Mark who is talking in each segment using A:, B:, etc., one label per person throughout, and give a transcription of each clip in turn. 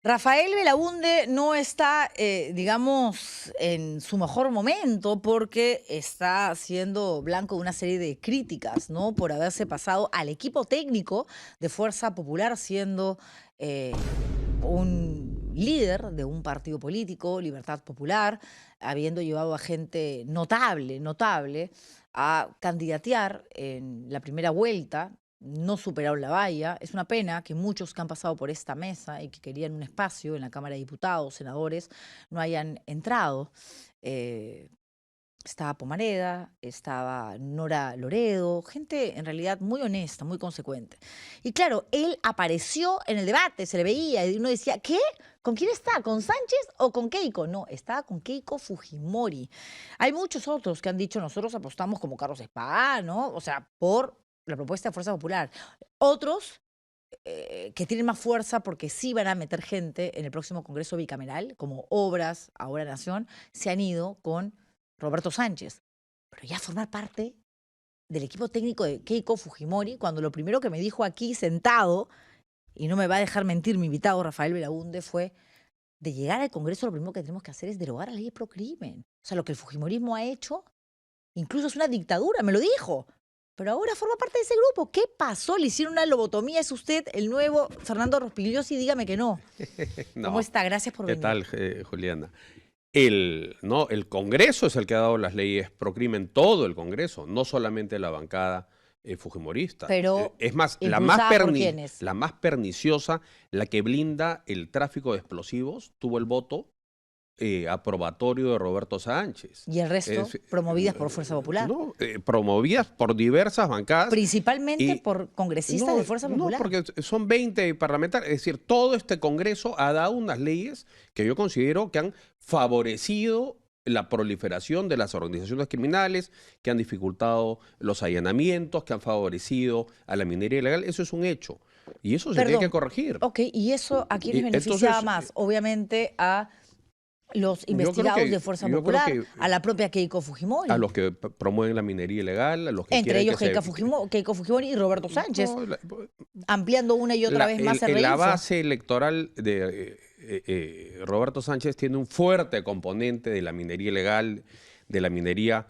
A: Rafael Belaúnde no está, digamos, en su mejor momento porque está siendo blanco de una serie de críticas, ¿no? Por haberse pasado al equipo técnico de Fuerza Popular siendo un líder de un partido político, Libertad Popular, habiendo llevado a gente notable a candidatear en la primera vuelta. No superaron la valla. Es una pena que muchos que han pasado por esta mesa y que querían un espacio en la Cámara de Diputados, senadores, no hayan entrado. Estaba Pomareda, estaba Nora Loredo, gente en realidad muy honesta, muy consecuente. Y claro, él apareció en el debate, se le veía, y uno decía, ¿qué? ¿Con quién está? ¿Con Sánchez o con Keiko? No, estaba con Keiko Fujimori. Hay muchos otros que han dicho, nosotros apostamos como Carlos Espada, ¿no? O sea, por la propuesta de Fuerza Popular. Otros que tienen más fuerza porque sí van a meter gente en el próximo Congreso bicameral, como Obras, Ahora Nación, se han ido con Roberto Sánchez. Pero ya formar parte del equipo técnico de Keiko Fujimori, cuando lo primero que me dijo aquí sentado, y no me va a dejar mentir mi invitado Rafael Belaúnde, fue de llegar al Congreso lo primero que tenemos que hacer es derogar la ley pro crimen. O sea, lo que el Fujimorismo ha hecho, incluso es una dictadura, me lo dijo. Pero ahora forma parte de ese grupo. ¿Qué pasó? ¿Le hicieron una lobotomía? ¿Es usted el nuevo Fernando Rospigliosi? Dígame que no. ¿Cómo
B: No,
A: está? Gracias por
B: ¿qué
A: venir.
B: tal, Juliana? El Congreso es el que ha dado las leyes pro crimen, todo el Congreso, no solamente la bancada fujimorista.
A: Pero,
B: Es más,
A: ¿impulsada por quiénes?
B: la más perniciosa, la que blinda el tráfico de explosivos, tuvo el voto aprobatorio de Roberto Sánchez.
A: Y el resto, promovidas por Fuerza Popular.
B: No, promovidas por diversas bancadas.
A: Principalmente por congresistas de Fuerza Popular.
B: No, porque son 20 parlamentarios. Es decir, todo este Congreso ha dado unas leyes que yo considero que han favorecido la proliferación de las organizaciones criminales, que han dificultado los allanamientos, que han favorecido a la minería ilegal. Eso es un hecho. Y eso se tiene que corregir.
A: Ok, ¿y eso a quiénes beneficiaba más? Obviamente a los investigados de Fuerza Popular, a la propia Keiko Fujimori.
B: A los que promueven la minería ilegal, a los que
A: entre ellos Keiko Fujimori y Roberto Sánchez, ampliando una y otra vez más el relevo.
B: La base electoral de Roberto Sánchez tiene un fuerte componente de la minería ilegal, de la minería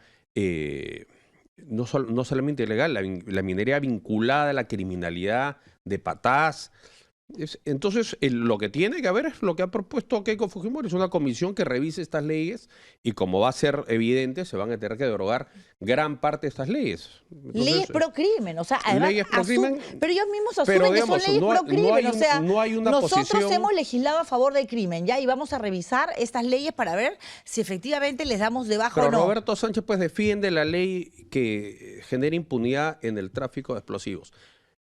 B: no solamente ilegal, la minería vinculada a la criminalidad de patás. Entonces, lo que tiene que haber es lo que ha propuesto Keiko Fujimori, es una comisión que revise estas leyes y como va a ser evidente, se van a tener que derogar gran parte de estas leyes. Entonces,
A: leyes pro crimen, o sea, además,
B: leyes pro crimen,
A: pero ellos mismos asumen que son leyes pro crimen, o sea,
B: no hay una
A: nosotros hemos legislado a favor del crimen, ya, y vamos a revisar estas leyes para ver si efectivamente les damos de baja o no.
B: Pero Roberto Sánchez pues defiende la ley que genera impunidad en el tráfico de explosivos.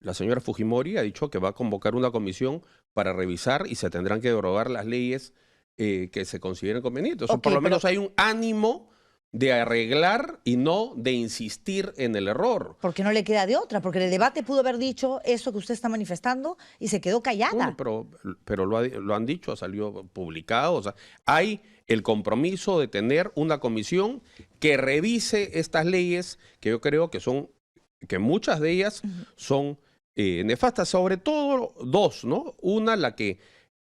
B: La señora Fujimori ha dicho que va a convocar una comisión para revisar y se tendrán que derogar las leyes que se consideren convenientes. O sea, por lo menos hay un ánimo de arreglar y no de insistir en el error.
A: Porque no le queda de otra, porque en el debate pudo haber dicho eso que usted está manifestando y se quedó callada.
B: Bueno, pero lo han dicho, ha salido publicado. O sea, hay el compromiso de tener una comisión que revise estas leyes que yo creo que muchas de ellas son nefastas, sobre todo dos, ¿no? Una, la que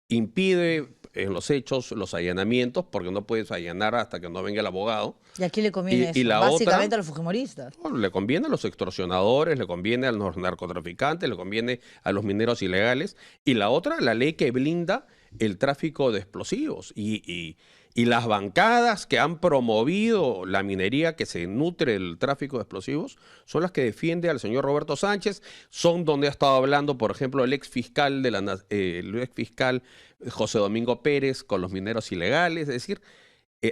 B: impide en los hechos los allanamientos, porque no puedes allanar hasta que no venga el abogado.
A: ¿Y a quién le conviene eso? Básicamente a los fujimoristas.
B: No, le conviene a los extorsionadores, le conviene a los narcotraficantes, le conviene a los mineros ilegales. Y la otra, la ley que blinda el tráfico de explosivos. Y las bancadas que han promovido la minería que se nutre del tráfico de explosivos son las que defiende al señor Roberto Sánchez, son donde ha estado hablando, por ejemplo, el ex fiscal José Domingo Pérez con los mineros ilegales. Es decir,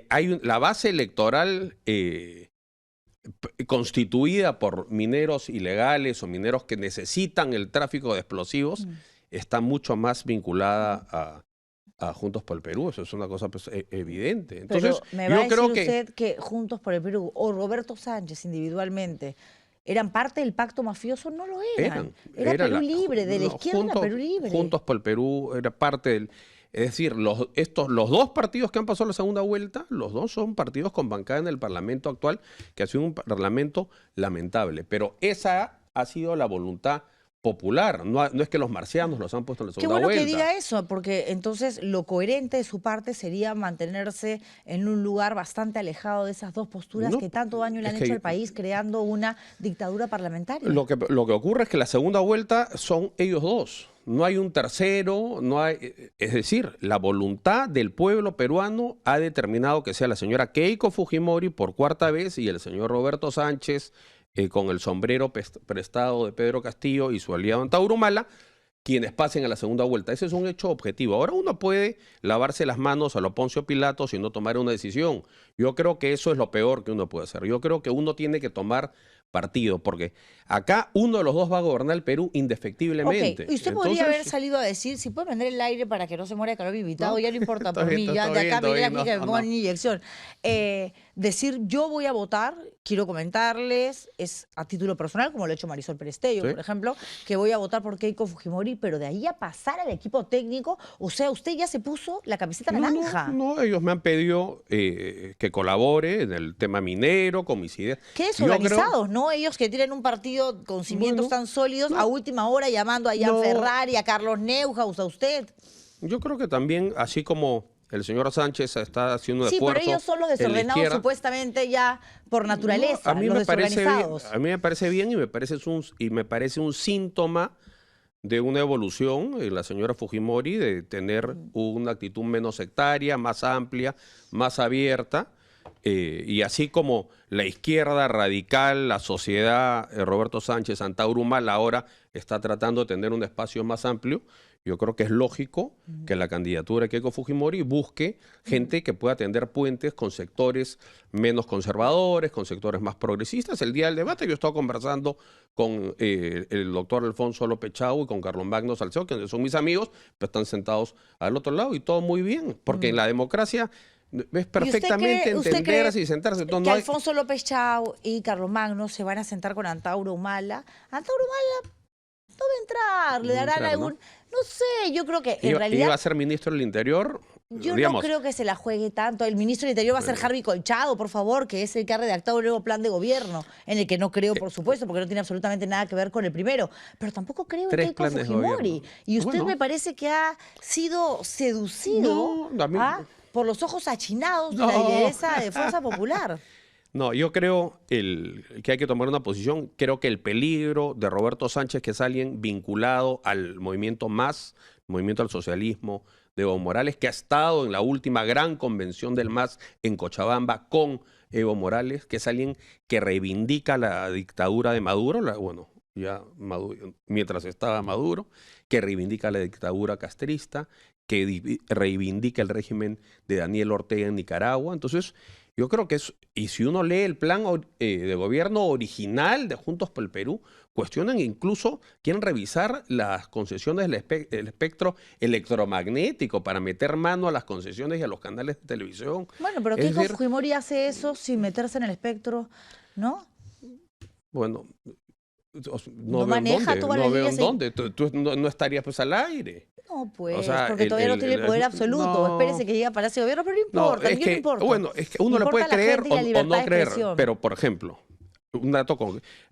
B: hay la base electoral constituida por mineros ilegales o mineros que necesitan el tráfico de explosivos, está mucho más vinculada a Juntos por el Perú. Eso es una cosa pues, evidente. Entonces,
A: pero me va a decir usted que Juntos por el Perú o Roberto Sánchez individualmente ¿eran parte del pacto mafioso? No lo eran. Era Perú Libre, de la izquierda era Perú Libre.
B: Juntos por el Perú era parte del... Es decir, los dos partidos que han pasado la segunda vuelta, los dos son partidos con bancada en el Parlamento actual, que ha sido un parlamento lamentable. Pero esa ha sido la voluntad popular. No es que los marcianos los han puesto en la
A: Qué
B: segunda
A: bueno
B: vuelta.
A: que diga eso, porque entonces lo coherente de su parte sería mantenerse en un lugar bastante alejado de esas dos posturas
B: No,
A: que tanto daño le
B: es
A: han
B: que
A: hecho al país, creando una dictadura parlamentaria.
B: lo que ocurre es que la segunda vuelta son ellos dos. No hay un tercero, no hay, es decir, la voluntad del pueblo peruano ha determinado que sea la señora Keiko Fujimori por cuarta vez y el señor Roberto Sánchez con el sombrero prestado de Pedro Castillo y su aliado Antauro Humala, quienes pasen a la segunda vuelta. Ese es un hecho objetivo. Ahora uno puede lavarse las manos a lo Poncio Pilatos y no tomar una decisión. Yo creo que eso es lo peor que uno puede hacer. Yo creo que uno tiene que tomar partido, porque acá uno de los dos va a gobernar el Perú indefectiblemente.
A: Ok, y usted podría haber salido a decir, si puede prender el aire para que no se muera de calor mi invitado,
B: ¿No?
A: ya no importa
B: Está
A: por
B: bien,
A: mí, ya de acá
B: está
A: me
B: bien,
A: aquí que me
B: no,
A: pongan
B: no.
A: una inyección. Decir, yo voy a votar, quiero comentarles, es a título personal, como lo ha hecho Marisol Perestello,
B: Sí.
A: por ejemplo, que voy a votar por Keiko Fujimori, pero de ahí a pasar al equipo técnico, o sea, usted ya se puso la camiseta naranja.
B: No, ellos me han pedido que colabore en el tema minero, con mis ideas.
A: Qué
B: Yo creo-
A: desorganizados, ¿no? Ellos que tienen un partido con cimientos
B: Bueno,
A: tan sólidos,
B: no.
A: a última hora llamando a Jan
B: No.
A: Ferrari, a Carlos Neuhaus, a usted.
B: Yo creo que también, así como el señor Sánchez está haciendo un
A: Sí,
B: esfuerzo
A: pero ellos son los
B: en la
A: desordenados
B: izquierda.
A: supuestamente ya por naturaleza,
B: No, a mí
A: los
B: me parece bien,
A: desorganizados.
B: a mí me parece bien y me parece un síntoma de una evolución en la señora Fujimori de tener una actitud menos sectaria, más amplia, más abierta. Y así como la izquierda radical, la sociedad, Roberto Sánchez, Antauro Humala ahora está tratando de tener un espacio más amplio, yo creo que es lógico que la candidatura de Keiko Fujimori busque gente que pueda tender puentes con sectores menos conservadores, con sectores más progresistas. El día del debate yo he estado conversando con el doctor Alfonso López Chau y con Carlos Magno Salcedo, que son mis amigos, pero están sentados al otro lado y todo muy bien, porque en la democracia es perfectamente
A: usted
B: entenderse
A: cree
B: y sentarse. Entonces,
A: que
B: no hay-
A: Alfonso López Chau y Carlos Magno se van a sentar con Antauro Humala? Antauro Humala no va a entrar, le
B: No va a
A: darán
B: entrar, ¿no?
A: algún... No sé, yo creo que en
B: iba
A: realidad...
B: a ser ministro del Interior,
A: Yo
B: digamos.
A: no creo que se la juegue tanto. El ministro del Interior va a ser Harvey Colchado, por favor, que es el que ha redactado el nuevo plan de gobierno, en el que no creo, por supuesto, porque no tiene absolutamente nada que ver con el primero. Pero tampoco creo en
B: 3
A: Keiko
B: planes de
A: Fujimori.
B: gobierno.
A: Y usted
B: Bueno.
A: me parece que ha sido seducido
B: No, a mí-
A: por los ojos achinados de
B: No.
A: la lideresa de Fuerza Popular.
B: No, yo creo que hay que tomar una posición. Creo que el peligro de Roberto Sánchez, que es alguien vinculado al movimiento MAS, movimiento al socialismo, de Evo Morales, que ha estado en la última gran convención del MAS en Cochabamba con Evo Morales, que es alguien que reivindica la dictadura de Maduro, mientras estaba Maduro, que reivindica la dictadura castrista, que reivindica el régimen de Daniel Ortega en Nicaragua. Entonces, yo creo que es, y si uno lee el plan de gobierno original de Juntos por el Perú, cuestionan incluso, quieren revisar las concesiones del espectro electromagnético para meter mano a las concesiones y a los canales de televisión.
A: Bueno, pero
B: Es
A: Keiko
B: decir,
A: Fujimori hace eso sin meterse en el espectro, ¿no?
B: bueno,
A: No
B: no veo en
A: maneja
B: dónde,
A: todas
B: no
A: las
B: veo en
A: líneas ahí.
B: dónde. Tú no estarías pues al aire.
A: No, pues,
B: O sea,
A: porque todavía no tiene poder absoluto.
B: no.
A: Espérese que llegue a Palacio de Gobierno, pero no importa,
B: es
A: yo
B: que,
A: no importa.
B: bueno, es que uno
A: Me
B: le puede
A: importa la
B: creer
A: gente y la
B: o
A: libertad
B: no
A: de
B: creer,
A: expresión.
B: pero por ejemplo, un dato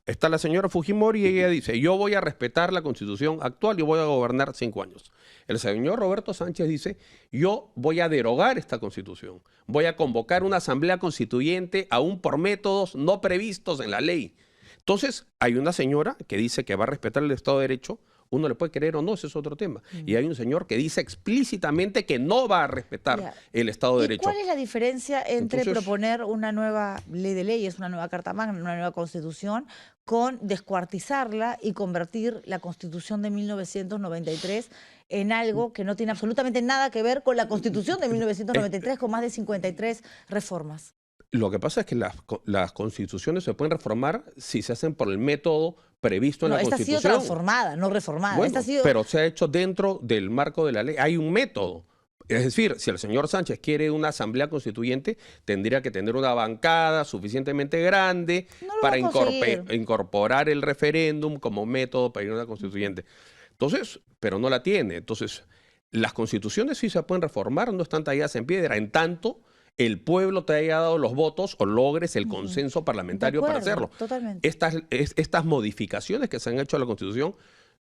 B: está la señora Fujimori y ella dice, yo voy a respetar la constitución actual y voy a gobernar 5 años. El señor Roberto Sánchez dice, yo voy a derogar esta constitución, voy a convocar una asamblea constituyente aún por métodos no previstos en la ley. Entonces, hay una señora que dice que va a respetar el Estado de Derecho, uno le puede creer o no, ese es otro tema. Y hay un señor que dice explícitamente que no va a respetar
A: Ya.
B: el Estado de
A: ¿Y
B: Derecho.
A: cuál es la diferencia entre
B: Entonces-
A: proponer una nueva ley de leyes, una nueva Carta Magna, una nueva Constitución, con descuartizarla y convertir la Constitución de 1993 en algo que no tiene absolutamente nada que ver con la Constitución de 1993, con más de 53 reformas?
B: Lo que pasa es que las constituciones se pueden reformar si se hacen por el método previsto en
A: No,
B: la
A: esta ha sido
B: Constitución.
A: transformada, no reformada.
B: Bueno,
A: Esta ha sido...
B: pero se ha hecho dentro del marco de la ley. Hay un método. Es decir, si el señor Sánchez quiere una asamblea constituyente, tendría que tener una bancada suficientemente grande
A: No lo
B: para
A: va a conseguir.
B: incorporar el referéndum como método para ir a una constituyente. Entonces, pero no la tiene. Entonces, las constituciones sí se pueden reformar, no están talladas en piedra. En tanto, el pueblo te haya dado los votos o logres el consenso parlamentario para hacerlo.
A: Totalmente.
B: Estas modificaciones que se han hecho a la Constitución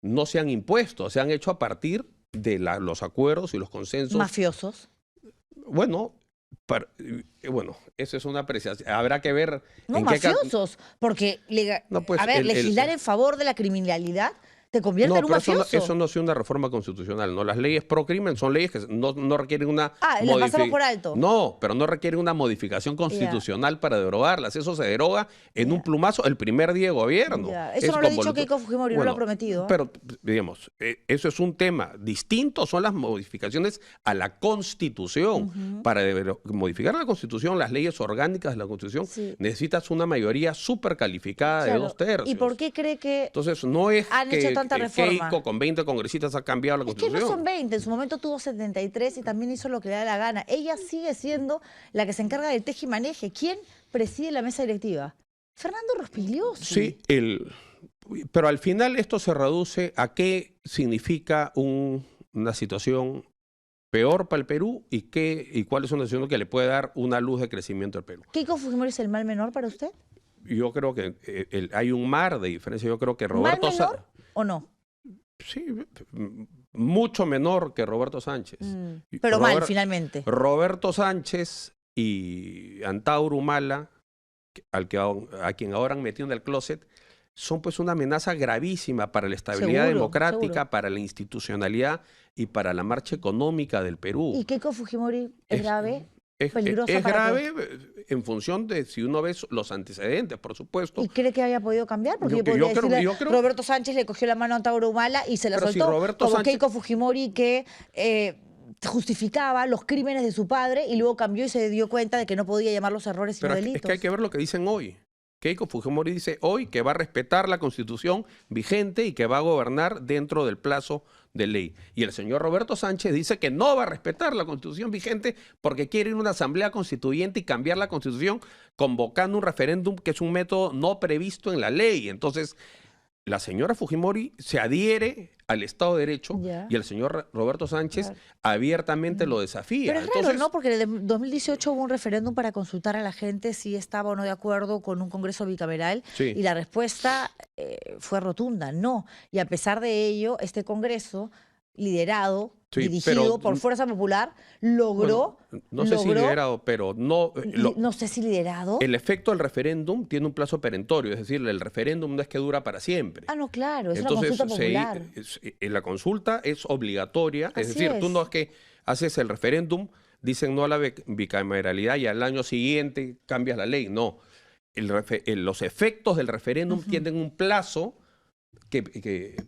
B: no se han impuesto, se han hecho a partir de los acuerdos y los consensos.
A: Mafiosos.
B: Bueno, bueno, eso es una apreciación. Habrá que ver
A: No,
B: en
A: mafiosos, porque
B: No, pues,
A: a ver, legislar en favor de la criminalidad te convierte en un
B: pero
A: mafioso.
B: eso no es una reforma constitucional, ¿no? Las leyes pro crimen son leyes que no requieren una
A: las pasamos por alto.
B: No, pero no requieren una modificación constitucional para derogarlas. Eso se deroga en un plumazo el primer día de gobierno.
A: Eso no lo ha dicho Keiko Fujimori, no lo ha prometido.
B: Pero, digamos, eso es un tema distinto, son las modificaciones a la Constitución. Para modificar la Constitución, las leyes orgánicas de la Constitución, necesitas una mayoría súper calificada de 2/3.
A: ¿Y por qué cree que
B: entonces no es
A: han hecho tanta reforma?
B: Keiko con 20 congresistas ha cambiado la Constitución?
A: Es que no son 20, en su momento tuvo 73 y también hizo lo que le da la gana. Ella sigue siendo la que se encarga del tejimaneje. ¿Quién preside la mesa directiva? Fernando Rospigliosi.
B: Sí, pero al final esto se reduce a qué significa una situación peor para el Perú y cuál es una situación que le puede dar una luz de crecimiento al Perú.
A: ¿Keiko Fujimori es el mal menor para usted?
B: Yo creo que hay un mar de diferencia. Yo creo que Roberto
A: ¿Mal menor o no?
B: Sí, mucho menor que Roberto Sánchez.
A: Pero mal, finalmente.
B: Roberto Sánchez y Antauro Humala, a quien ahora han metido en el closet, son pues una amenaza gravísima para la estabilidad democrática, para la institucionalidad y para la marcha económica del Perú.
A: ¿Y Keiko Fujimori es grave?
B: Es grave en función de si uno ve los antecedentes, por supuesto.
A: ¿Y cree que haya podido cambiar? Porque yo creo, Roberto Sánchez le cogió la mano a Antauro Humala y se la soltó. Si como Sánchez, Keiko Fujimori que justificaba los crímenes de su padre y luego cambió y se dio cuenta de que no podía llamar los errores sino delitos.
B: Es que hay que ver lo que dicen hoy. Keiko Fujimori dice hoy que va a respetar la Constitución vigente y que va a gobernar dentro del plazo de ley. Y el señor Roberto Sánchez dice que no va a respetar la Constitución vigente porque quiere ir a una asamblea constituyente y cambiar la Constitución convocando un referéndum que es un método no previsto en la ley. Entonces, la señora Fujimori se adhiere al Estado de Derecho y el señor Roberto Sánchez abiertamente lo desafía.
A: Pero es raro, ¿no? Porque en el 2018 hubo un referéndum para consultar a la gente si estaba o no de acuerdo con un Congreso bicameral y la respuesta fue rotunda, no. Y a pesar de ello, este Congreso, liderado, dirigido por Fuerza Popular, logró...
B: Bueno, no sé si liderado, pero no...
A: no sé si liderado.
B: El efecto del referéndum tiene un plazo perentorio, es decir, el referéndum no es que dura para siempre.
A: Ah, no, claro, es una consulta popular.
B: La consulta es obligatoria, es decir, tú no es que haces el referéndum, dicen no a la bicameralidad y al año siguiente cambias la ley, no. Los efectos del referéndum tienen un plazo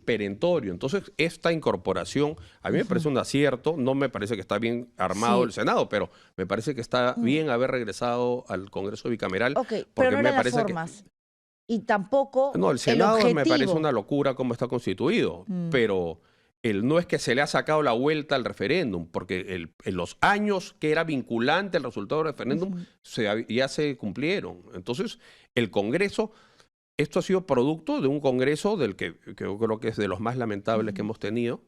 B: perentorio. Entonces, esta incorporación, a mí me parece un acierto, no me parece que está bien armado el Senado, pero me parece que está bien haber regresado al Congreso bicameral.
A: Pero no eran las formas. Y tampoco
B: el Senado me parece una locura cómo está constituido, pero no es que se le ha sacado la vuelta al referéndum, porque en los años que era vinculante el resultado del referéndum ya se cumplieron. Entonces, el Congreso... Esto ha sido producto de un Congreso del que yo creo que es de los más lamentables que hemos tenido,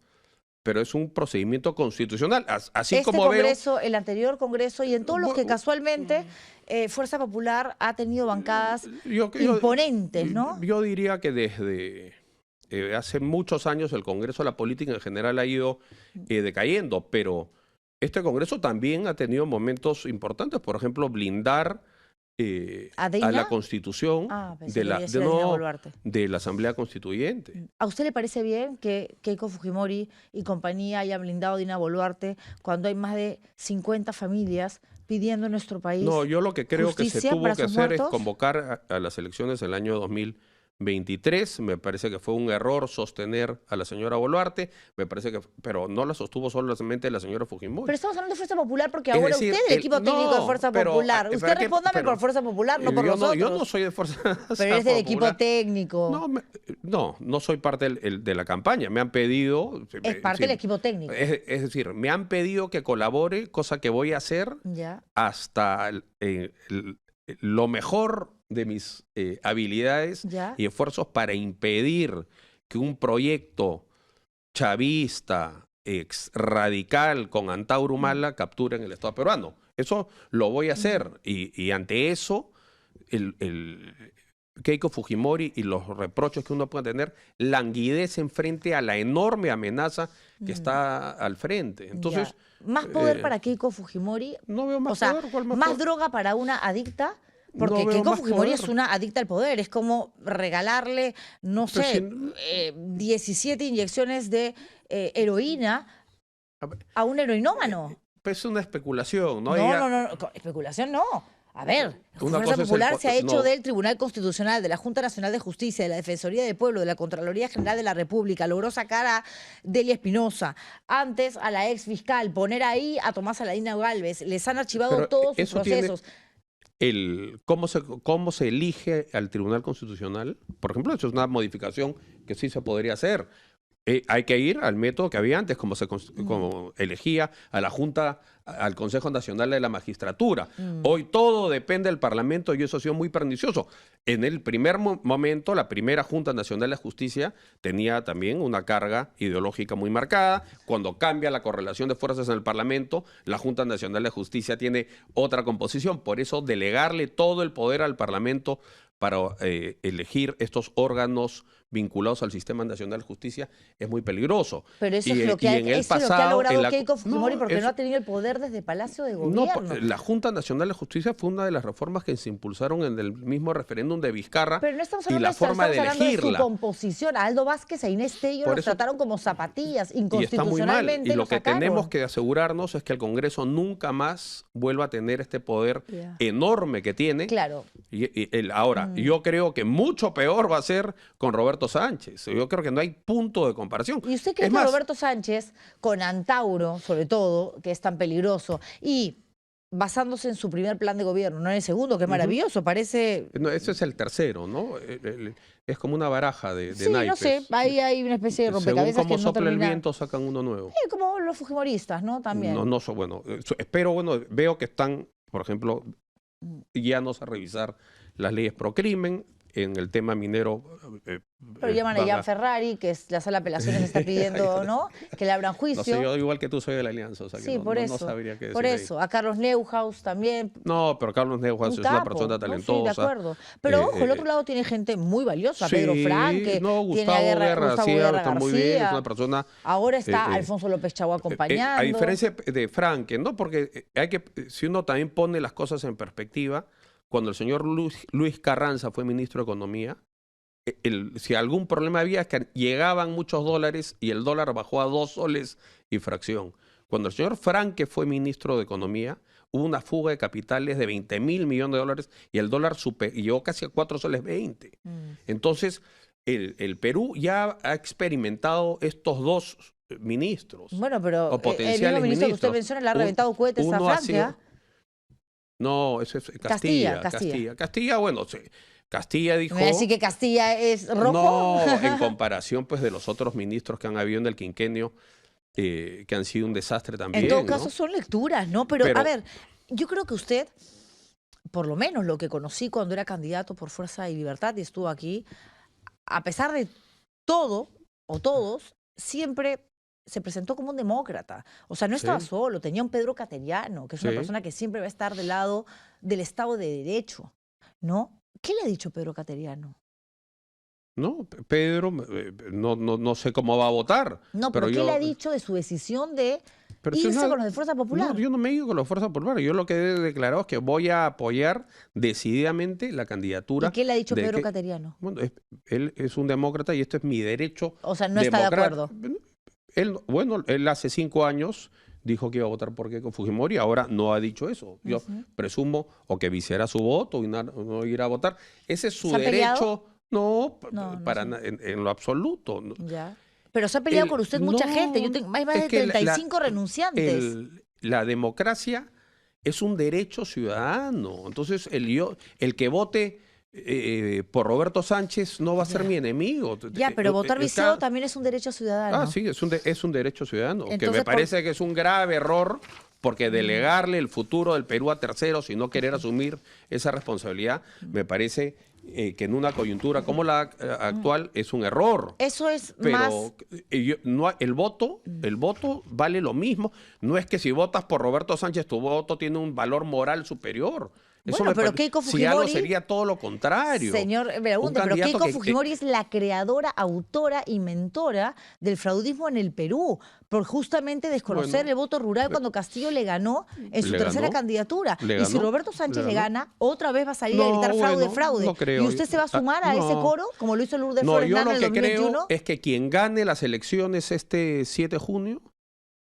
B: pero es un procedimiento constitucional. Así como
A: Congreso, el anterior Congreso y en todos los que casualmente Fuerza Popular ha tenido bancadas imponentes, ¿no?
B: Yo diría que desde hace muchos años el Congreso, la política en general ha ido decayendo, pero este Congreso también ha tenido momentos importantes, por ejemplo, blindar a la Constitución de la Asamblea Constituyente.
A: ¿A usted le parece bien que Keiko Fujimori y compañía hayan blindado a Dina Boluarte cuando hay más de 50 familias pidiendo en nuestro país?
B: No, yo lo que creo que se tuvo que hacer es convocar a las elecciones del año 2023. Me parece que fue un error sostener a la señora Boluarte, pero no la sostuvo solamente la señora Fujimori.
A: Pero estamos hablando de Fuerza Popular porque ahora usted es el equipo técnico de Fuerza Popular. Usted respóndame por Fuerza Popular, no por nosotros.
B: Yo no soy de Fuerza Popular.
A: Pero es del equipo técnico.
B: No soy parte de la campaña. Me han pedido...
A: Es parte del equipo técnico.
B: Es decir, me han pedido que colabore, cosa que voy a hacer hasta lo mejor de mis habilidades y esfuerzos para impedir que un proyecto chavista, radical con Antauro Humala capture en el Estado peruano. Eso lo voy a hacer y ante eso Keiko Fujimori y los reproches que uno puede tener languidecen frente a la enorme amenaza que está al frente. Entonces,
A: más poder para Keiko Fujimori.
B: No veo más poder. ¿Cuál
A: más
B: poder?
A: droga para una adicta. Porque
B: No veo
A: Keiko
B: más
A: Fujimori
B: poder.
A: es una adicta al poder. Es como regalarle, no
B: Pero
A: sé, 17 inyecciones de heroína a un heroinómano.
B: Pues es una especulación, ¿no?
A: No, especulación no. A ver,
B: Una
A: Fuerza
B: cosa es
A: Popular se ha hecho
B: no.
A: del Tribunal Constitucional, de la Junta Nacional de Justicia, de la Defensoría del Pueblo, de la Contraloría General de la República. Logró sacar a Delia Espinosa, antes a la ex fiscal, poner ahí a Tomás Aladina Gálvez. Les han archivado
B: Pero
A: todos sus
B: eso tiene
A: procesos.
B: ¿Cómo se elige al Tribunal Constitucional? Por ejemplo, eso es una modificación que sí se podría hacer. Hay que ir al método que había antes, como elegía a la Junta, al Consejo Nacional de la Magistratura. Hoy todo depende del Parlamento y eso ha sido muy pernicioso. En el primer momento, la primera Junta Nacional de Justicia tenía también una carga ideológica muy marcada. Cuando cambia la correlación de fuerzas en el Parlamento, la Junta Nacional de Justicia tiene otra composición. Por eso, delegarle todo el poder al Parlamento para elegir estos órganos vinculados al Sistema Nacional de Justicia es muy peligroso.
A: Pero eso es lo que ha logrado Keiko Fujimori porque no ha tenido el poder desde Palacio de Gobierno.
B: No, la Junta Nacional de Justicia fue una de las reformas que se impulsaron en el mismo referéndum de Vizcarra.
A: Pero no estamos
B: y
A: hablando
B: la
A: de eso,
B: forma de
A: estamos hablando de su
B: elegirla.
A: composición. A Aldo Vázquez e Inés Tello
B: Por
A: los
B: eso-
A: trataron como zapatillas,
B: Y está muy mal.
A: inconstitucionalmente
B: Y lo
A: los
B: que
A: sacaron.
B: tenemos que asegurarnos es que el Congreso nunca más vuelva a tener este poder
A: Ya.
B: enorme que tiene.
A: Claro.
B: Ahora, yo creo que mucho peor va a ser con Roberto Sánchez. Yo creo que no hay punto de comparación.
A: ¿Y usted cree
B: Es
A: que
B: más,
A: Roberto Sánchez, con Antauro, sobre todo, que es tan peligroso, y basándose en su primer plan de gobierno, no en el segundo, que es maravilloso, parece...
B: no, ese es el tercero, ¿no? Es como una baraja de
A: Sí,
B: naipes.
A: no sé, ahí hay una especie de
B: Según
A: rompecabezas
B: cómo
A: que no
B: sopla el
A: termina...
B: viento, sacan uno nuevo.
A: Como los fujimoristas, ¿no? También.
B: Bueno, espero, veo que están, por ejemplo, guiándose a revisar las leyes pro crimen en el tema minero.
A: Pero llaman a Jan Ferrari, que es la sala de apelaciones está pidiendo, ¿no? Que le abran juicio.
B: No sé, yo igual que tú soy de la Alianza, o sea que
A: Sí, por eso.
B: no sabría qué
A: Por
B: decir
A: eso. A Carlos Neuhaus también.
B: No, pero Carlos Neuhaus es una persona talentosa.
A: Sí, de acuerdo. Pero ojo, el otro lado tiene gente muy valiosa.
B: Sí,
A: Pedro Franque,
B: Gustavo
A: tiene a
B: Guerra
A: Gustavo Guerra
B: está muy bien, es
A: García.
B: una persona...
A: Ahora está Alfonso López Chagua acompañando.
B: A diferencia de Franque, ¿no? Porque si uno también pone las cosas en perspectiva, cuando el señor Luis Carranza fue ministro de Economía, si algún problema había es que llegaban muchos dólares y el dólar bajó a 2 soles y fracción. Cuando el señor Franque fue ministro de Economía, hubo una fuga de capitales de 20.000 millones de dólares y el dólar llegó casi a 4 soles 20. Entonces, el Perú ya ha experimentado estos dos ministros.
A: Bueno, pero
B: o
A: el
B: potenciales
A: mismo ministro que usted
B: ministros.
A: menciona le ha reventado cohetes a
B: Uno ha
A: Francia.
B: sido- No, eso es Castilla. Castilla, bueno, Castilla dijo...
A: ¿Me va a decir que Castilla es rojo?
B: No, en comparación pues de los otros ministros que han habido en el quinquenio, que han sido un desastre también.
A: En todo
B: ¿no?
A: caso son lecturas, ¿no? Pero a ver, yo creo que usted, por lo menos lo que conocí cuando era candidato por Fuerza y Libertad y estuvo aquí, a pesar de todo, o todos, siempre se presentó como un demócrata. O sea, no estaba solo, tenía un Pedro Cateriano, que es una persona que siempre va a estar del lado del Estado de Derecho, ¿no? ¿Qué le ha dicho Pedro Cateriano?
B: No, Pedro, no sé cómo va a votar.
A: No, pero ¿qué le ha dicho de su decisión de irse con los de Fuerza Popular?
B: No, yo no me he ido con los de Fuerza Popular. Yo lo que he declarado es que voy a apoyar decididamente la candidatura.
A: ¿Y qué le ha dicho Pedro Cateriano?
B: Bueno, él es un demócrata y esto es mi derecho.
A: O sea, no está de acuerdo.
B: Él hace 5 años dijo que iba a votar por Keiko Fujimori, ahora no ha dicho eso. Yo presumo o que viciará su voto y no irá a votar. Ese es su derecho. No, en lo absoluto.
A: Ya. Pero se ha peleado con usted mucha gente. Yo tengo más de 35 renunciantes.
B: La democracia es un derecho ciudadano. Entonces, el que vote por Roberto Sánchez no va a ser mi enemigo.
A: Ya, pero votar viciado también es un derecho ciudadano.
B: Ah, sí, es un derecho ciudadano.
A: Entonces,
B: que me parece que es un grave error, porque delegarle el futuro del Perú a terceros y no querer asumir esa responsabilidad, me parece que en una coyuntura como la actual es un error.
A: Eso es
B: Pero
A: más...
B: no, el voto vale lo mismo. No es que si votas por Roberto Sánchez tu voto tiene un valor moral superior. Eso
A: Bueno, pero
B: parece-
A: Keiko
B: si algo
A: Fujimori...
B: sería todo lo contrario.
A: Señor, me pregunto, pero
B: candidato
A: Keiko Fujimori es la creadora, autora y mentora del fraudismo en el Perú, por justamente desconocer
B: Bueno,
A: el voto rural cuando Castillo le ganó en su
B: le
A: tercera
B: ganó,
A: candidatura.
B: le
A: Y si
B: ganó,
A: Roberto Sánchez
B: le
A: le
B: ganó.
A: gana, otra vez va a salir a gritar fraude,
B: bueno,
A: fraude.
B: no creo.
A: ¿Y usted se va a sumar a ese
B: No.
A: coro, como lo hizo Lourdes
B: No,
A: Flores
B: yo
A: Nana
B: lo
A: en el
B: que
A: 2021?
B: creo es que quien gane las elecciones este 7 de junio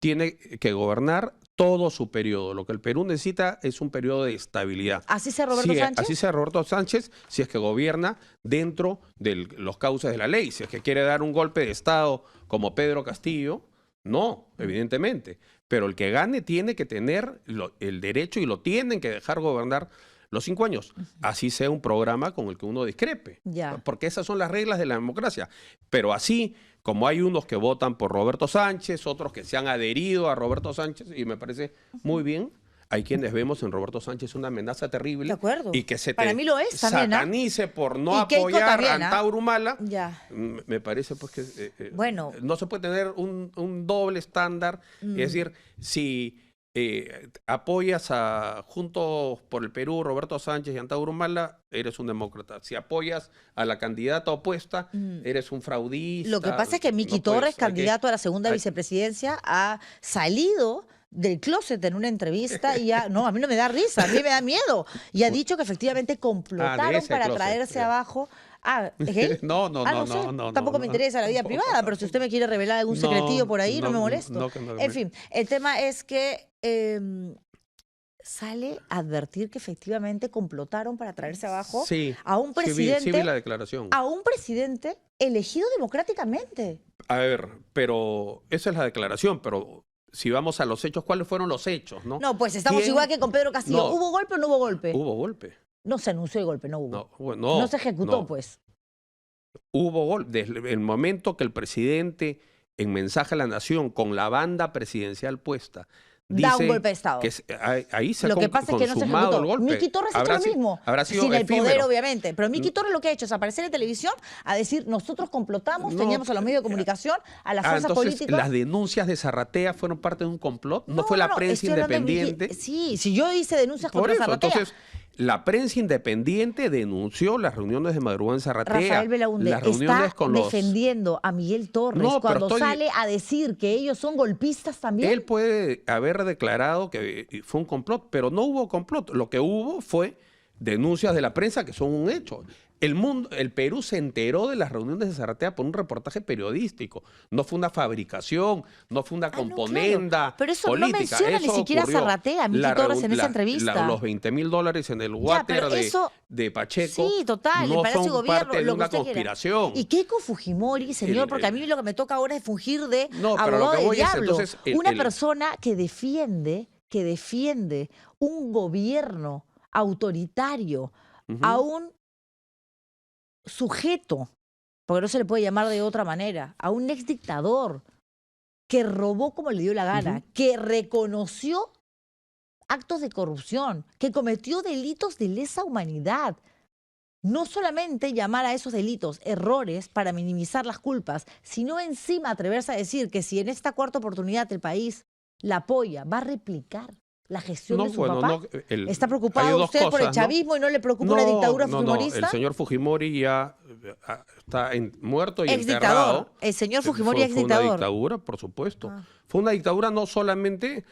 B: tiene que gobernar todo su periodo. Lo que el Perú necesita es un periodo de estabilidad.
A: ¿Así sea Roberto
B: Si es-
A: Sánchez?
B: Así sea Roberto Sánchez, si es que gobierna dentro de los cauces de la ley. Si es que quiere dar un golpe de Estado como Pedro Castillo, no, evidentemente. Pero el que gane tiene que tener el derecho y lo tienen que dejar gobernar los 5 años. Así sea un programa con el que uno discrepe.
A: Ya.
B: Porque esas son las reglas de la democracia. Pero así, como hay unos que votan por Roberto Sánchez, otros que se han adherido a Roberto Sánchez, y me parece muy bien, hay quienes vemos en Roberto Sánchez una amenaza terrible.
A: De acuerdo.
B: Y que se
A: Para
B: te
A: mí lo es también, ¿ah?
B: satanice por no
A: Y Keiko
B: apoyar
A: también,
B: a
A: ¿ah?
B: Antauro Humala.
A: Ya.
B: Me parece pues que
A: Bueno.
B: no se puede tener un doble estándar. Es decir, si apoyas a Juntos por el Perú, Roberto Sánchez y Antauro Humala, eres un demócrata. Si apoyas a la candidata opuesta, eres un fraudista.
A: Lo que pasa es que Miki
B: No puedes,
A: Torres,
B: hay que-
A: candidato a la segunda
B: hay-
A: vicepresidencia, ha salido del closet en una entrevista y no, a mí no me da risa, a mí me da miedo. Y ha dicho que efectivamente complotaron
B: ese
A: para
B: closet,
A: traerse
B: ya.
A: abajo. ¿Es gay?
B: No, no,
A: Ah,
B: no,
A: sé.
B: no, no,
A: Tampoco
B: no,
A: me
B: no.
A: interesa la vida privada, pero si usted me quiere revelar algún
B: No,
A: secretillo por ahí, no me
B: no,
A: molesto.
B: no, que no,
A: En fin, el tema es que sale a advertir que efectivamente complotaron para traerse abajo
B: Sí,
A: a un
B: sí vi
A: presidente,
B: la declaración.
A: a un presidente elegido democráticamente.
B: A ver, pero esa es la declaración, pero si vamos a los hechos, ¿cuáles fueron los hechos? No,
A: No, pues estamos
B: ¿Quién?
A: igual que con Pedro Castillo.
B: No.
A: ¿Hubo golpe o no hubo golpe?
B: Hubo golpe.
A: No se anunció el golpe, no hubo.
B: No, bueno,
A: No se ejecutó,
B: no.
A: pues.
B: Hubo golpe. Desde el momento que el presidente, en mensaje a la nación, con la banda presidencial puesta,
A: Da un
B: dice
A: golpe de Estado.
B: que ahí se ha
A: Lo que pasa es que no se
B: consumado
A: ejecutó.
B: el golpe.
A: Miki Torres ha hecho
B: Habrá
A: lo
B: si-
A: mismo,
B: habrá sido
A: sin el poder,
B: efímero.
A: obviamente. Pero Miki Torres lo que ha hecho es aparecer en televisión a decir, nosotros complotamos,
B: No,
A: teníamos a los medios de comunicación, a las fuerzas
B: entonces,
A: políticas.
B: las denuncias de Zarratea fueron parte de un complot. No, fue la prensa
A: estoy hablando de Miki-
B: independiente.
A: Sí, si yo hice denuncias
B: Por
A: contra
B: eso,
A: Zarratea.
B: entonces, la prensa independiente denunció las reuniones de madrugada en Zarratea.
A: Rafael Belaunde
B: las reuniones
A: está
B: con los...
A: defendiendo a Miguel Torres
B: No, pero
A: cuando
B: estoy-
A: sale a decir que ellos son golpistas también.
B: Él puede haber declarado que fue un complot, pero no hubo complot. Lo que hubo fue denuncias de la prensa que son un hecho. El Perú se enteró de las reuniones de Zarratea por un reportaje periodístico. No fue una fabricación, no fue una
A: no,
B: componenda
A: claro. Pero eso no
B: política.
A: menciona ni
B: Eso
A: siquiera
B: ocurrió.
A: Zarratea, Miki Torres, en esa entrevista.
B: Los $20,000 en el
A: Ya,
B: water
A: pero eso-
B: de Pacheco
A: Sí, total,
B: no
A: el Palacio
B: son
A: Gobierno,
B: parte de
A: lo que
B: una
A: usted quiera.
B: conspiración.
A: Y Keiko Fujimori, señor, porque a mí lo que me toca ahora es fungir de
B: No, pero lo
A: abogado
B: que
A: de
B: voy es,
A: diablo.
B: entonces,
A: Una persona que defiende un gobierno autoritario a un sujeto, porque no se le puede llamar de otra manera, a un ex dictador que robó como le dio la gana, que reconoció actos de corrupción, que cometió delitos de lesa humanidad. No solamente llamar a esos delitos errores para minimizar las culpas, sino encima atreverse a decir que si en esta cuarta oportunidad el país la apoya, va a replicar la gestión de su papá. ¿Está
B: hay
A: preocupado
B: dos
A: usted por el
B: cosas, ¿no?
A: chavismo y no le preocupa una dictadura fujimorista?
B: El señor Fujimori ya está muerto y
A: Ex
B: enterrado.
A: dictador. El señor Fujimori ex
B: Fue una
A: dictador.
B: dictadura, por supuesto.
A: Ah.
B: Fue una dictadura no solamente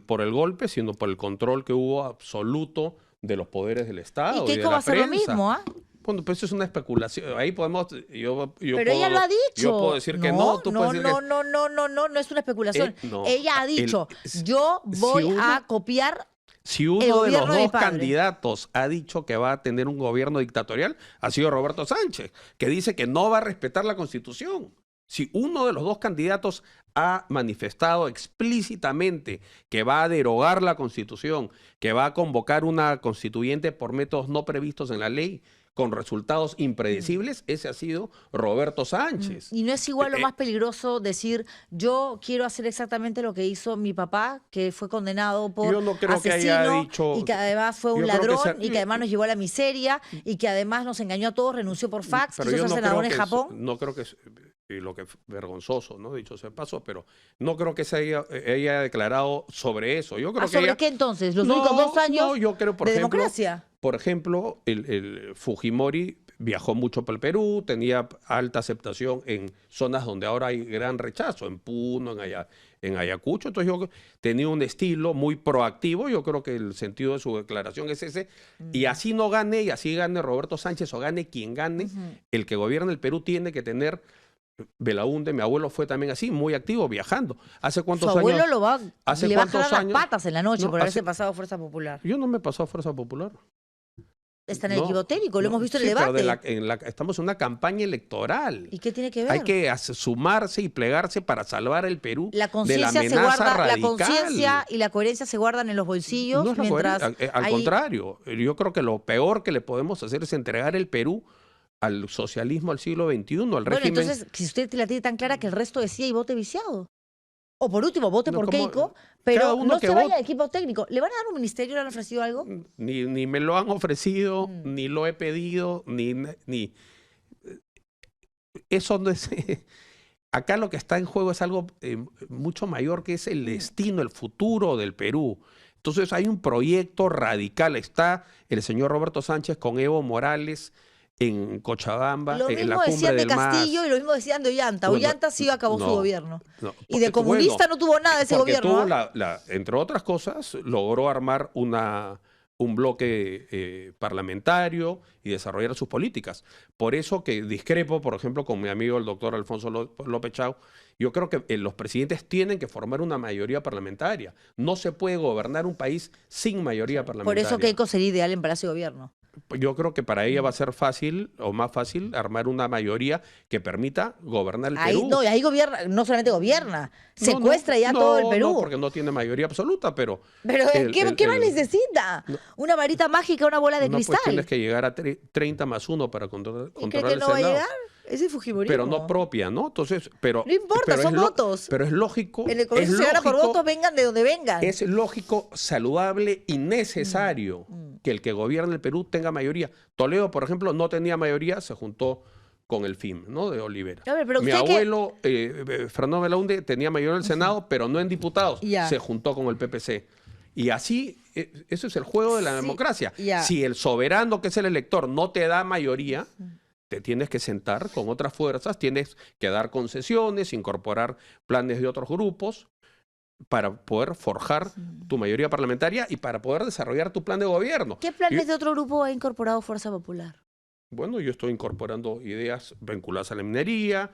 B: por el golpe, sino por el control que hubo absoluto de los poderes del Estado.
A: ¿Y
B: de
A: Keiko
B: la
A: va a hacer lo
B: prensa.
A: mismo, ah?
B: Bueno, pues eso es una especulación. Ahí podemos.
A: Pero ella lo ha dicho.
B: Yo puedo decir que no. Tú puedes decir que
A: no es una especulación.
B: no.
A: Ella ha dicho, yo voy a copiar.
B: Si
A: el
B: uno de los
A: gobierno de mi
B: dos
A: padre.
B: candidatos ha dicho que va a tener un gobierno dictatorial, ha sido Roberto Sánchez, que dice que no va a respetar la Constitución. Si uno de los dos candidatos ha manifestado explícitamente que va a derogar la Constitución, que va a convocar una constituyente por métodos no previstos en la ley, con resultados impredecibles, ese ha sido Roberto Sánchez.
A: Y no es igual lo más peligroso decir, yo quiero hacer exactamente lo que hizo mi papá, que fue condenado por
B: Yo no creo que haya
A: asesino
B: dicho-
A: y que además fue un
B: yo creo que
A: ladrón
B: esa-
A: y que además nos llevó a la miseria y que además nos engañó a todos, renunció por fax,
B: Pero
A: quiso
B: yo
A: ser
B: no
A: senador
B: creo
A: en
B: que
A: Japón.
B: no creo que es lo que es vergonzoso, ¿no? Dicho sea de paso, pero no creo que se haya declarado sobre eso. Yo creo que
A: ¿Sobre
B: ella-
A: qué entonces? ¿Los
B: No,
A: únicos 2 años
B: no, yo creo, por
A: de
B: ejemplo,
A: democracia?
B: Por ejemplo, el Fujimori viajó mucho para el Perú, tenía alta aceptación en zonas donde ahora hay gran rechazo, en Puno, en Ayacucho. Entonces yo tenía un estilo muy proactivo. Yo creo que el sentido de su declaración es ese. Y así no gane, y así gane Roberto Sánchez o gane quien gane, el que gobierna el Perú tiene que tener... Belaúnde, mi abuelo fue también así, muy activo, viajando. ¿Hace
A: Su
B: cuántos
A: abuelo
B: años?
A: le va a
B: cuántos
A: jalar
B: años?
A: las patas en la noche
B: No,
A: por haberse
B: hace-
A: pasado a Fuerza Popular.
B: Yo no me pasó a Fuerza Popular.
A: Está en el
B: No,
A: equipo técnico, lo
B: no,
A: hemos visto en
B: sí,
A: el
B: pero
A: debate.
B: estamos en una campaña electoral.
A: ¿Y qué tiene que ver?
B: Hay que sumarse y plegarse para salvar el Perú
A: La
B: de la
A: conciencia se
B: amenaza
A: guarda, la
B: radical.
A: conciencia y la coherencia se guardan en los bolsillos
B: No es la
A: mientras
B: coherencia, al
A: hay-
B: contrario, yo creo que lo peor que le podemos hacer es entregar el Perú al socialismo al siglo XXI, al
A: Bueno,
B: régimen.
A: entonces, si usted la tiene tan clara que el resto decía y vote viciado. O por último, vote
B: No,
A: por
B: como-
A: Keiko,
B: cada
A: pero
B: uno
A: no
B: que
A: se vaya
B: vote.
A: al equipo técnico. ¿Le van a dar un ministerio? ¿Le han ofrecido algo?
B: Ni me lo han ofrecido,
A: Mm.
B: ni lo he pedido, ni eso no es. Acá lo que está en juego es algo mucho mayor, que es el destino, el futuro del Perú. Entonces hay un proyecto radical. Está el señor Roberto Sánchez con Evo Morales en Cochabamba,
A: Lo
B: en la
A: mismo
B: cumbre
A: decían de
B: del MAS.
A: Castillo y lo mismo decían de Ollanta.
B: Bueno,
A: Ollanta sí acabó su
B: no,
A: gobierno.
B: no,
A: Y de comunista no tuvo nada ese
B: porque
A: gobierno.
B: tuvo
A: ¿Ah?
B: entre otras cosas, logró armar un bloque parlamentario y desarrollar sus políticas. Por eso que discrepo, por ejemplo, con mi amigo el doctor Alfonso López Chau. Yo creo que los presidentes tienen que formar una mayoría parlamentaria. No se puede gobernar un país sin mayoría
A: Por
B: parlamentaria.
A: eso Keiko sería ideal en Palacio de Gobierno.
B: Yo creo que para ella va a ser fácil o más fácil armar una mayoría que permita gobernar el
A: Ahí,
B: Perú.
A: no, y ahí gobierna, no solamente gobierna,
B: No,
A: secuestra ya todo el Perú.
B: No, porque no tiene mayoría absoluta, pero...
A: Pero ¿qué más necesita? Una varita mágica, una bola de
B: no,
A: cristal.
B: pues tienes que llegar a 30 más 1 para controlar
A: ¿Y cree que
B: el
A: no va a
B: Senado.
A: llegar? Ese es Fujimorismo.
B: Pero no propia, ¿no? Entonces, pero...
A: No importa,
B: pero
A: son
B: es
A: votos.
B: Pero es lógico...
A: En el Congreso se gana por votos, vengan de donde vengan.
B: Es lógico, saludable y necesario que el que gobierna el Perú tenga mayoría. Toledo, por ejemplo, no tenía mayoría, se juntó con el FIM, ¿no? De Olivera.
A: A ver, pero
B: Mi
A: usted
B: abuelo, Fernando Belaúnde, tenía mayoría en el Senado, pero no en diputados.
A: Ya.
B: Se juntó con el PPC. Y así, eso es el juego de la
A: Sí,
B: democracia.
A: ya.
B: Si el soberano, que es el elector, no te da mayoría, te tienes que sentar con otras fuerzas, tienes que dar concesiones, incorporar planes de otros grupos para poder forjar tu mayoría parlamentaria y para poder desarrollar tu plan de gobierno.
A: ¿Qué planes de otro grupo ha incorporado Fuerza Popular?
B: Bueno, yo estoy incorporando ideas vinculadas a la minería,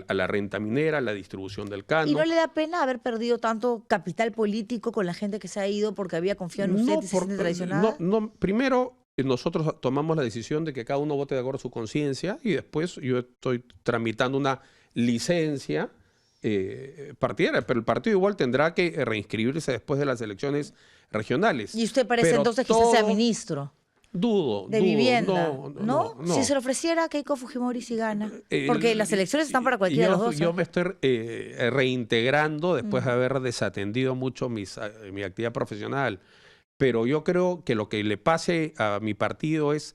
B: a la renta minera, a la distribución del canon.
A: ¿Y no le da pena haber perdido tanto capital político con la gente que se ha ido porque había confiado en usted y se siente traicionada?
B: Primero, nosotros tomamos la decisión de que cada uno vote de acuerdo a su conciencia y después yo estoy tramitando una licencia partidaria, pero el partido igual tendrá que reinscribirse después de las elecciones regionales.
A: Y usted parece
B: Pero
A: entonces quizás sea
B: todo-
A: ministro
B: Dudo.
A: de vivienda, ¿no? Si se le ofreciera a Keiko Fujimori si gana. Porque las elecciones están para cualquiera de los dos.
B: Yo me estoy reintegrando después de haber desatendido mucho mi actividad profesional. Pero yo creo que lo que le pase a mi partido es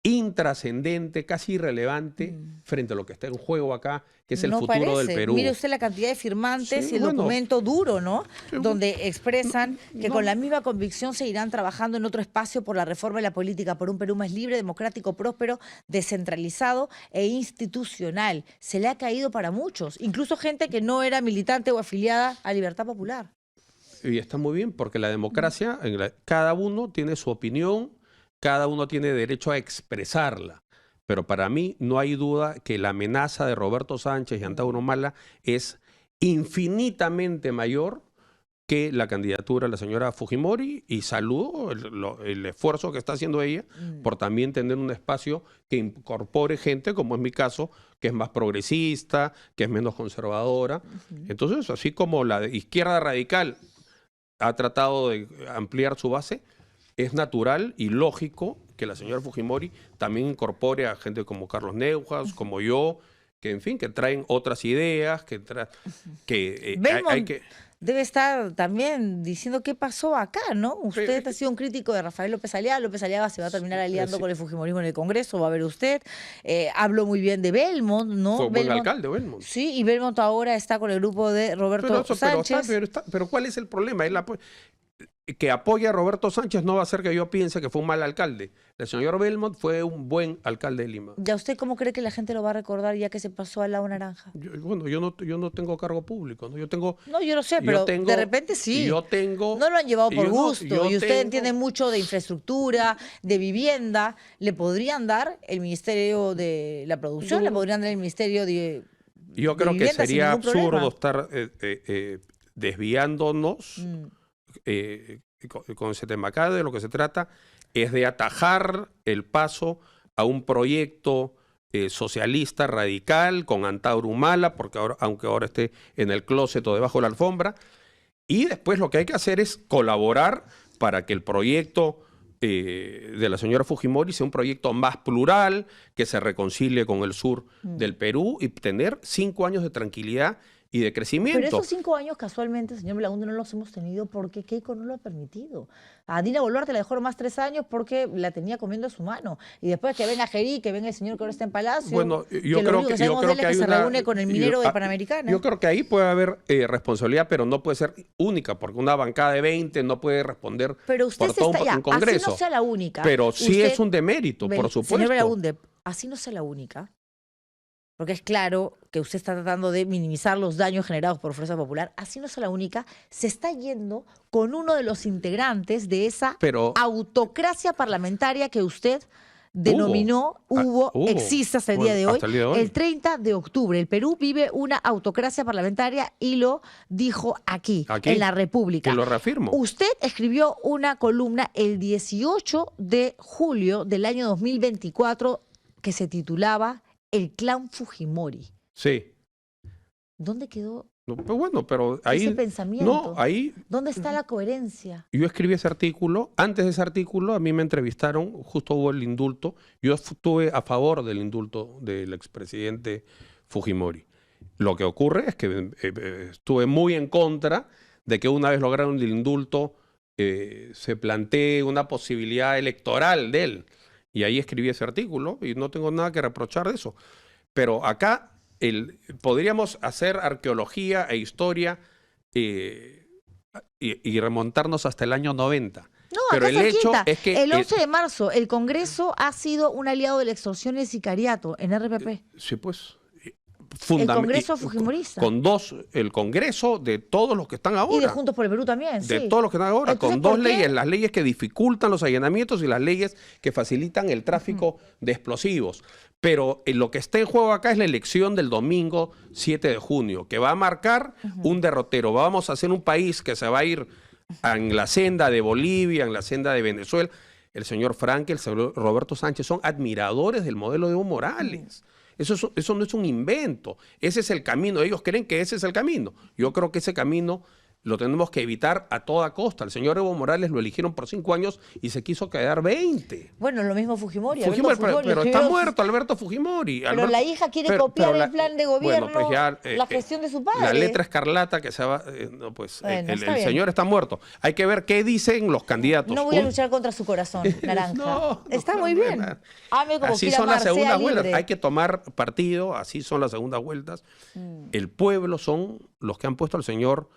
B: intrascendente, casi irrelevante frente a lo que está en juego acá, que es el
A: No
B: futuro
A: parece.
B: del Perú.
A: Mire usted la cantidad de firmantes
B: Sí,
A: y el
B: bueno.
A: documento duro, ¿no?
B: Sí,
A: Donde expresan que
B: no.
A: con la misma convicción seguirán trabajando en otro espacio por la reforma de la política, por un Perú más libre, democrático, próspero, descentralizado e institucional. Se le ha caído para muchos, incluso gente que no era militante o afiliada a Libertad Popular.
B: Y está muy bien, porque la democracia, cada uno tiene su opinión, cada uno tiene derecho a expresarla. Pero para mí no hay duda que la amenaza de Roberto Sánchez y Antauro Humala es infinitamente mayor que la candidatura de la señora Fujimori, y saludo el esfuerzo que está haciendo ella por también tener un espacio que incorpore gente, como es mi caso, que es más progresista, que es menos conservadora. Entonces, así como la izquierda radical ha tratado de ampliar su base, es natural y lógico que la señora Fujimori también incorpore a gente como Carlos Neuhaus, como yo, que en fin, que traen otras ideas, que hay que...
A: Debe estar también diciendo qué pasó acá, ¿no? Usted ha sido un crítico de Rafael López Aliaga. López Aliaga se va a terminar aliando con el fujimorismo en el Congreso, va a ver usted. Habló muy bien de Belmont, ¿no?
B: Fue buen alcalde, Belmont.
A: Sí, y Belmont ahora está con el grupo de Roberto Sánchez.
B: Pero ¿cuál es el problema? Que apoya a Roberto Sánchez no va a hacer que yo piense que fue un mal alcalde. El señor Belmont fue un buen alcalde de Lima.
A: ¿Ya usted cómo cree que la gente lo va a recordar ya que se pasó al lado naranja?
B: Yo no tengo cargo público, ¿no?
A: No, yo lo sé, pero de repente sí. No lo han llevado por gusto. Y usted entiende mucho de infraestructura, de vivienda. ¿Le podrían dar el Ministerio de la Producción? ¿Le podrían dar el Ministerio de
B: Yo creo que sería absurdo estar desviándonos con ese tema. Acá de lo que se trata es de atajar el paso a un proyecto socialista radical con Antauro Humala, porque aunque ahora esté en el closet o debajo de la alfombra, y después lo que hay que hacer es colaborar para que el proyecto de la señora Fujimori sea un proyecto más plural, que se reconcilie con el sur del Perú y tener 5 años de tranquilidad y de crecimiento.
A: Pero esos 5 años, casualmente, señor Belaúnde, no los hemos tenido porque Keiko no lo ha permitido. A Dina Boluarte la dejó más 3 años porque la tenía comiendo a su mano. Y después que venga Gerí, que venga el señor que ahora está en Palacio,
B: bueno, yo
A: creo
B: que
A: se reúne con el minero de Panamericana.
B: Yo creo que ahí puede haber responsabilidad, pero no puede ser única, porque una bancada de 20 no puede responder
A: pero usted
B: por todo un Congreso.
A: Así no sea la única.
B: Pero sí es un demérito, por supuesto.
A: Señor Belaúnde, así no sea la única. Porque es claro que usted está tratando de minimizar los daños generados por Fuerza Popular. Así no es la única. Se está yendo con uno de los integrantes de esa autocracia parlamentaria que usted denominó, existe hasta el día de hoy. El 30 de octubre. El Perú vive una autocracia parlamentaria y lo dijo aquí, en la República.
B: Y lo reafirmo.
A: Usted escribió una columna el 18 de julio del año 2024 que se titulaba El clan Fujimori.
B: Sí.
A: ¿Dónde quedó
B: pero ahí,
A: ese pensamiento?
B: No, ahí...
A: ¿Dónde está la coherencia?
B: Yo escribí ese artículo. Antes de ese artículo a mí me entrevistaron, justo hubo el indulto. Yo estuve a favor del indulto del expresidente Fujimori. Lo que ocurre es que estuve muy en contra de que una vez lograron el indulto se plantee una posibilidad electoral de él. Y ahí escribí ese artículo y no tengo nada que reprochar de eso. Pero acá podríamos hacer arqueología e historia y remontarnos hasta el año 90.
A: No,
B: pero
A: el hecho es que el 11 de marzo el Congreso ha sido un aliado de la extorsión y el sicariato en RPP.
B: Sí, pues.
A: El Congreso Fujimorista.
B: El Congreso de todos los que están ahora.
A: Y de Juntos por el Perú también,
B: de todos los que están ahora. Entonces, con 2 leyes, las leyes que dificultan los allanamientos y las leyes que facilitan el tráfico de explosivos. Pero lo que está en juego acá es la elección del domingo 7 de junio, que va a marcar un derrotero. Vamos a hacer un país que se va a ir en la senda de Bolivia, en la senda de Venezuela. El señor Frank, el señor Roberto Sánchez son admiradores del modelo de Evo Morales. Eso no es un invento. Ese es el camino. Ellos creen que ese es el camino. Yo creo que ese camino lo tenemos que evitar a toda costa. El señor Evo Morales lo eligieron por 5 años y se quiso quedar 20.
A: Bueno, lo mismo Fujimori.
B: Pero está muerto Alberto Fujimori.
A: Pero la hija quiere copiar el plan de gobierno, la gestión de su padre.
B: La letra escarlata que se va... el señor está muerto. Hay que ver qué dicen los candidatos.
A: No voy a luchar contra su corazón, naranja. Está muy bien.
B: Así son las segundas vueltas. Hay que tomar partido. Así son las segundas vueltas. El pueblo son los que han puesto al señor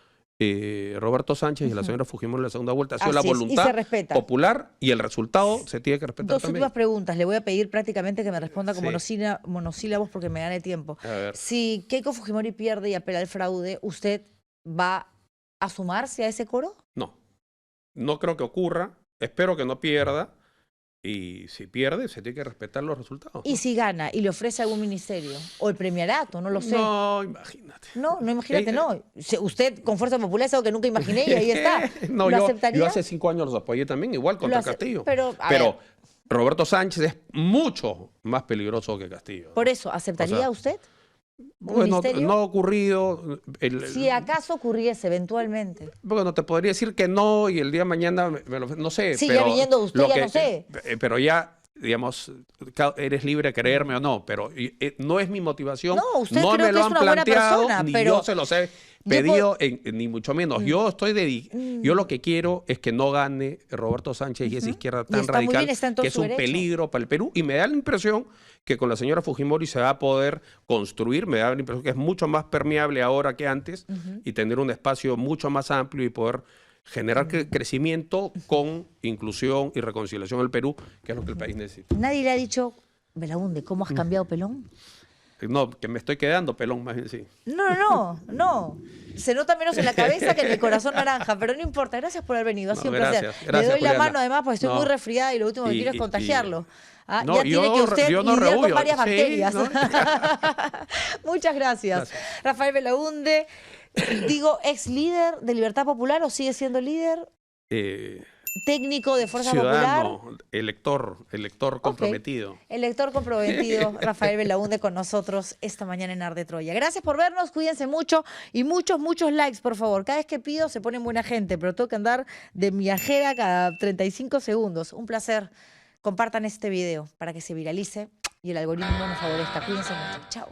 B: Roberto Sánchez y la señora Fujimori en la segunda vuelta. Ha sido la voluntad popular y el resultado se tiene que respetar también.
A: 2 últimas preguntas. Le voy a pedir prácticamente que me responda con monosílabos porque me gane tiempo. Si Keiko Fujimori pierde y apela al fraude, ¿usted va a sumarse a ese coro?
B: No. No creo que ocurra. Espero que no pierda. Y si pierde, se tiene que respetar los resultados.
A: ¿Y si gana y le ofrece algún ministerio? ¿O el premiarato? No lo sé.
B: No, imagínate.
A: No imagínate, no. Usted con Fuerza Popular es algo que nunca imaginé y ahí está.
B: ¿Lo aceptaría? Yo hace 5 años los apoyé también, igual contra Castillo. Pero Roberto Sánchez es mucho más peligroso que Castillo.
A: Por eso, ¿aceptaría usted? ¿Un
B: Bueno,
A: misterio?
B: no ha ocurrido.
A: Si acaso ocurriese eventualmente.
B: Bueno, te podría decir que no y el día de mañana, no sé.
A: Sí,
B: pero
A: ya viniendo de usted,
B: lo
A: ya
B: que-
A: no sé.
B: Pero ya, digamos, eres libre de creerme o no, pero no es mi motivación.
A: No, usted
B: no
A: creo
B: me
A: que
B: lo
A: es
B: han
A: una buena
B: planteado,
A: persona,
B: ni
A: pero
B: yo se los he
A: yo
B: pedido, ni mucho menos. Yo estoy yo
A: Mm.
B: lo que quiero es que no gane Roberto Sánchez y esa izquierda
A: Y
B: tan
A: está muy
B: radical
A: bien, está en todo
B: que es
A: su
B: un
A: derecho.
B: peligro para el Perú. Y me da la impresión que con la señora Fujimori se va a poder construir, me da la impresión que es mucho más permeable ahora que antes y tener un espacio mucho más amplio y poder generar crecimiento con inclusión y reconciliación del Perú, que es lo que el país necesita.
A: Nadie le ha dicho, Belaúnde, ¿cómo has cambiado, pelón?
B: No, que me estoy quedando pelón, más bien sí.
A: No. Se nota menos en la cabeza que en el corazón naranja, pero no importa. Gracias por haber venido. Ha
B: No,
A: sido un placer.
B: gracias,
A: Le doy la
B: Juliana.
A: mano además porque estoy
B: No.
A: muy resfriada y lo último que quiero es
B: Y-
A: contagiarlo. Ah,
B: No,
A: ya tiene que usted
B: yo no
A: lidiar con
B: rehuyo.
A: varias
B: Sí,
A: bacterias.
B: ¿no?
A: Muchas gracias. Rafael Belaúnde, digo, ¿ex líder de Libertad Popular o sigue siendo líder? Técnico de Fuerza Popular.
B: Ciudadano, elector comprometido.
A: Elector comprometido, Rafael Belaúnde con nosotros esta mañana en Arde Troya. Gracias por vernos, cuídense mucho y muchos likes, por favor. Cada vez que pido se ponen buena gente, pero tengo que andar de viajera cada 35 segundos. Un placer. Compartan este video para que se viralice y el algoritmo nos favorezca. Cuídense mucho. Chao.